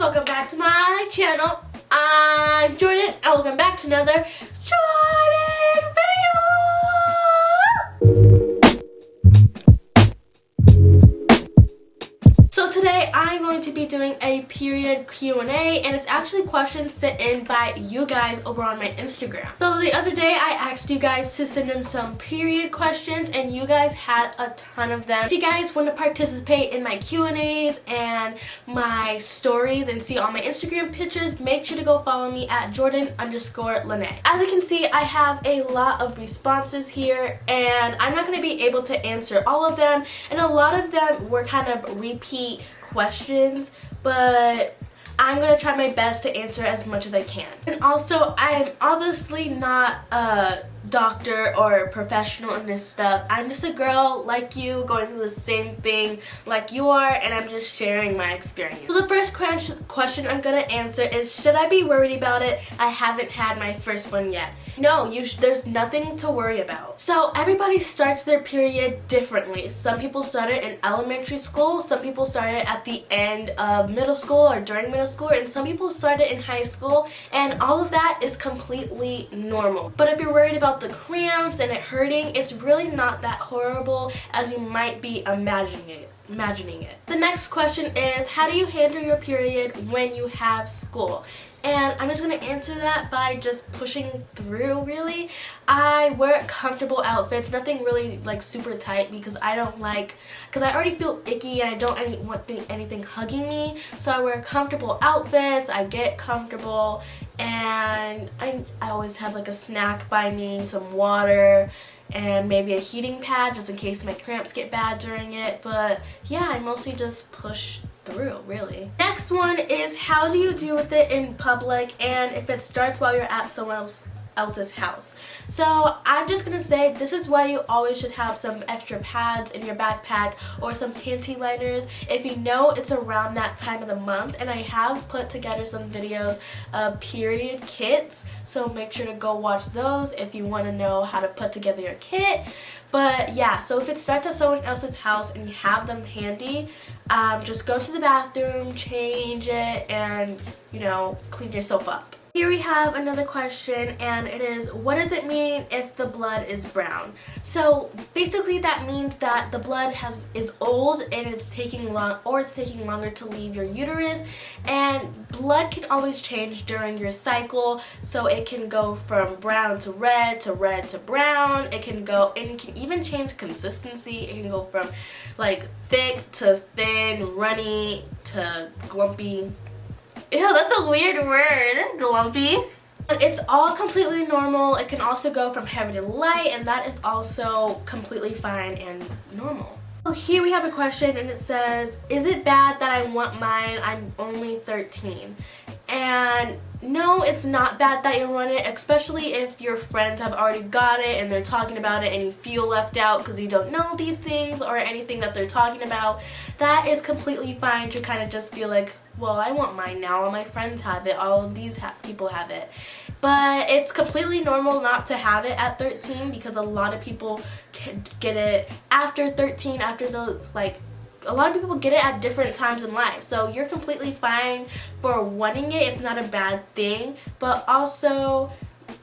welcome back to my channel. I'm Jordyn and welcome back to another Jordyn video. So today I'm going to be doing a period Q&A, and it's actually questions sent in by you guys over on my Instagram. So the other day I asked you guys to send in some period questions and you guys had a ton of them. If you guys want to participate in my Q&As and my stories and see all my Instagram pictures, make sure to go follow me at Jordyn_Lene. As you can see, I have a lot of responses here and I'm not going to be able to answer all of them, and a lot of them were kind of repeat questions, but I'm gonna try my best to answer as much as I can. And also, I'm obviously not a doctor or a professional in this stuff. I'm just a girl like you, going through the same thing like you are, and I'm just sharing my experience. So the first question I'm gonna answer is, should I be worried about it? I haven't had my first one yet. No, there's nothing to worry about. So everybody starts their period differently. Some people start it in elementary school, some people start it at the end of middle school or during middle school, and some people start it in high school, and all of that is completely normal. But if you're worried about the cramps and it hurting, it's really not that horrible as you might be imagining it. The next question is, how do you handle your period when you have school? And I'm just going to answer that by just pushing through, really. I wear comfortable outfits, nothing really like super tight, because I already feel icky and I don't want anything hugging me. So I wear comfortable outfits, I get comfortable, and I always have like a snack by me, some water, and maybe a heating pad just in case my cramps get bad during it. But yeah, I mostly just push through, really. Next one is, how do you deal with it in public and if it starts while you're at someone else's house? So I'm just gonna say, this is why you always should have some extra pads in your backpack or some panty liners if you know it's around that time of the month. And I have put together some videos of period kits, so make sure to go watch those if you want to know how to put together your kit. But yeah, so if it starts at someone else's house and you have them handy, just go to the bathroom, change it, and, you know, clean yourself up. Here we have another question, and it is, what does it mean if the blood is brown? So basically that means that the blood is old and it's taking longer to leave your uterus, and blood can always change during your cycle. So it can go from brown to red to brown. It can even change consistency. It can go from like thick to thin, runny to glumpy. Ew, that's a weird word, glumpy. It's all completely normal. It can also go from heavy to light, and that is also completely fine and normal. So here we have a question, and it says, is it bad that I want mine? I'm only 13. And no, it's not bad that you want it, especially if your friends have already got it and they're talking about it and you feel left out because you don't know these things or anything that they're talking about. That is completely fine to kind of just feel like, well, I want mine now, all my friends have it, all of these people have it. But it's completely normal not to have it at 13, because a lot of people can get it after 13, after those, like, a lot of people get it at different times in life. So you're completely fine for wanting it. It's not a bad thing, but also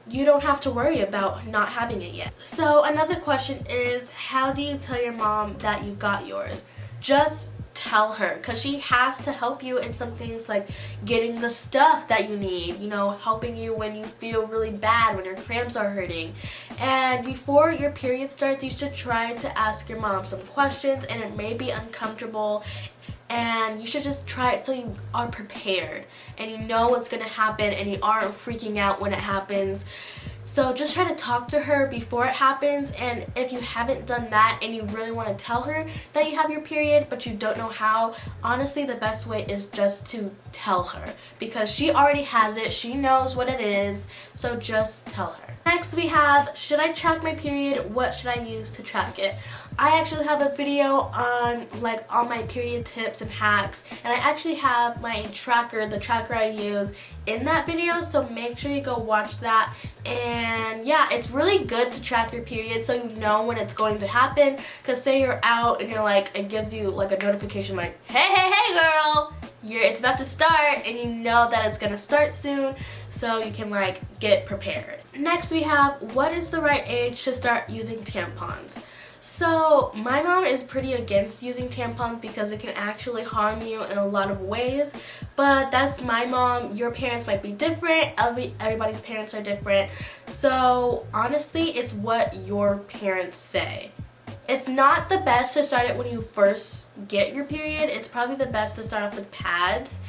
you don't have to worry about not having it yet. So another question is, how do you tell your mom that you got yours? Just tell her, because she has to help you in some things, like getting the stuff that you need, you know, helping you when you feel really bad, when your cramps are hurting. And before your period starts, you should try to ask your mom some questions, and it may be uncomfortable, and you should just try it so you are prepared and you know what's gonna happen and you aren't freaking out when it happens. So just try to talk to her before it happens, and if you haven't done that and you really want to tell her that you have your period but you don't know how, honestly the best way is just to tell her, because she already has it, she knows what it is, so just tell her. Next we have, should I track my period? What should I use to track it? I actually have a video on like all my period tips and hacks, and I actually have my tracker, the tracker I use, in that video, so make sure you go watch that. And yeah, it's really good to track your period so you know when it's going to happen, because say you're out and you're like, it gives you like a notification like, hey girl, it's about to start and you know that it's gonna start soon, so you can like get prepared. Next we have, what is the right age to start using tampons? So my mom is pretty against using tampons because it can actually harm you in a lot of ways, but that's my mom. Your parents might be different. Everybody's parents are different. So honestly, it's what your parents say. It's not the best to start it when you first get your period. It's probably the best to start off with pads,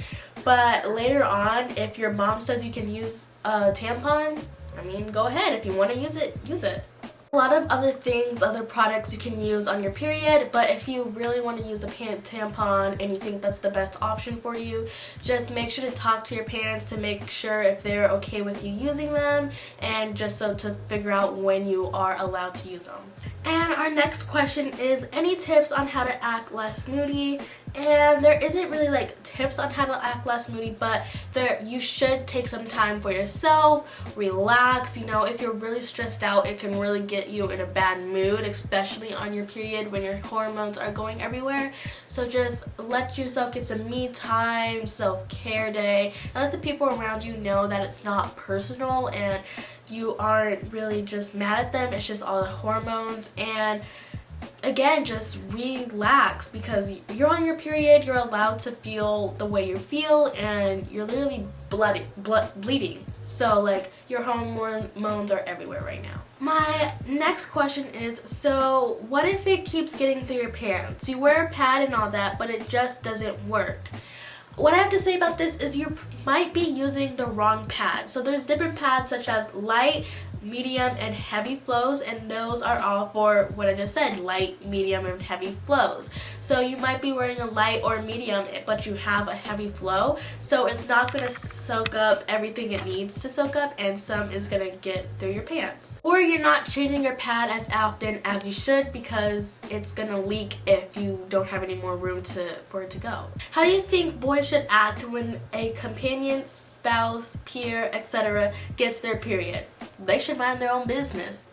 but later on, if your mom says you can use a tampon, I mean, go ahead. If you want to use it, use it. A lot of other things, other products you can use on your period, but if you really want to use a tampon and you think that's the best option for you, just make sure to talk to your parents to make sure if they're okay with you using them, and just so to figure out when you are allowed to use them. And our next question is, any tips on how to act less moody? And there isn't really like tips on how to act less moody, but you should take some time for yourself, relax. You know, if you're really stressed out, it can really get you in a bad mood, especially on your period when your hormones are going everywhere. So just let yourself get some me time, self-care day, and let the people around you know that it's not personal and you aren't really just mad at them. It's just all the hormones. And again, just relax, because you're on your period, you're allowed to feel the way you feel, and you're literally bleeding. So like, your hormones are everywhere right now. My next question is, so what if it keeps getting through your pants? You wear a pad and all that, but it just doesn't work. What I have to say about this is you might be using the wrong pad. So there's different pads such as light, medium, and heavy flows, and those are all for what I just said, light, medium, and heavy flows. So you might be wearing a light or medium, but you have a heavy flow, so it's not going to soak up everything it needs to soak up, and some is going to get through your pants. Or you're not changing your pad as often as you should, because it's going to leak if you don't have any more room for it to go. How do you think boys should act when a companion, spouse, peer, etc. gets their period? They should mind their own business.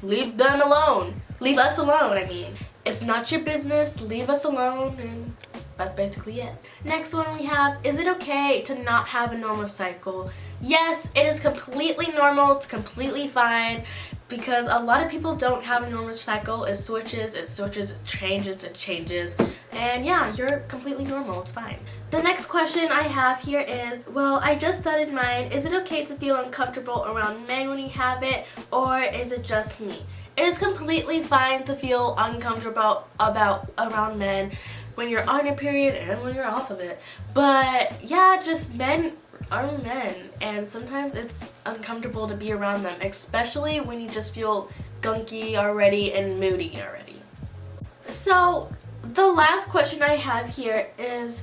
Leave them alone. Leave us alone, I mean. It's not your business. Leave us alone, and that's basically it. Next one we have, is it okay to not have a normal cycle? Yes, it is completely normal. It's completely fine, because a lot of people don't have a normal cycle. It switches, it changes. And yeah, you're completely normal. It's fine. The next question I have here is, well, I just started mine. Is it okay to feel uncomfortable around men when you have it, or is it just me? It is completely fine to feel uncomfortable around men when you're on your period and when you're off of it. But yeah, just men are men, and sometimes it's uncomfortable to be around them, especially when you just feel gunky already and moody already. So the last question I have here is,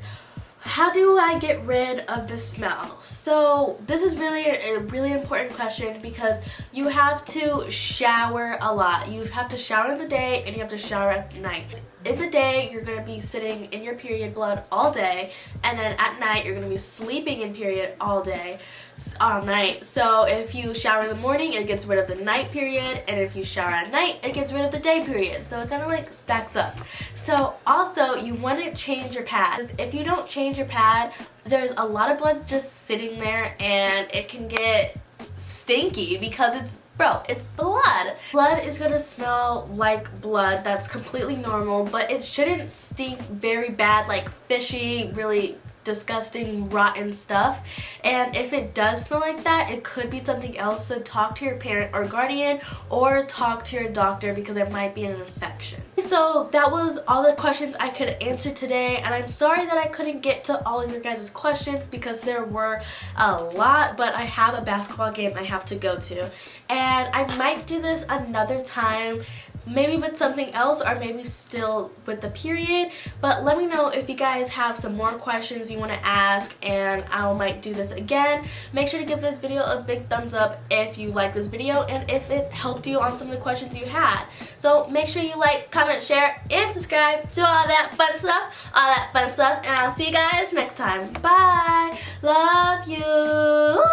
how do I get rid of the smell? So this is really a really important question, because you have to shower a lot. You have to shower in the day and you have to shower at night. In the day, you're going to be sitting in your period blood all day, and then at night you're going to be sleeping in period all night. So if you shower in the morning, it gets rid of the night period, and if you shower at night, it gets rid of the day period. So it kind of like stacks up. So also, you want to change your pad. If you don't change your pad, there's a lot of blood just sitting there, and it can get stinky because it's blood. Blood is gonna smell like blood. That's completely normal, but it shouldn't stink very bad, like fishy, really disgusting, rotten stuff. And if it does smell like that, it could be something else. So talk to your parent or guardian, or talk to your doctor, because it might be an infection. So that was all the questions I could answer today, and I'm sorry that I couldn't get to all of your guys' questions because there were a lot, but I have a basketball game I have to go to, and I might do this another time, maybe with something else, or maybe still with the period. But let me know if you guys have some more questions you want to ask, and I might do this again. Make sure to give this video a big thumbs up if you like this video and if it helped you on some of the questions you had. So make sure you like, comment, share, and subscribe to all that fun stuff, and I'll see you guys next time. Bye. Love you.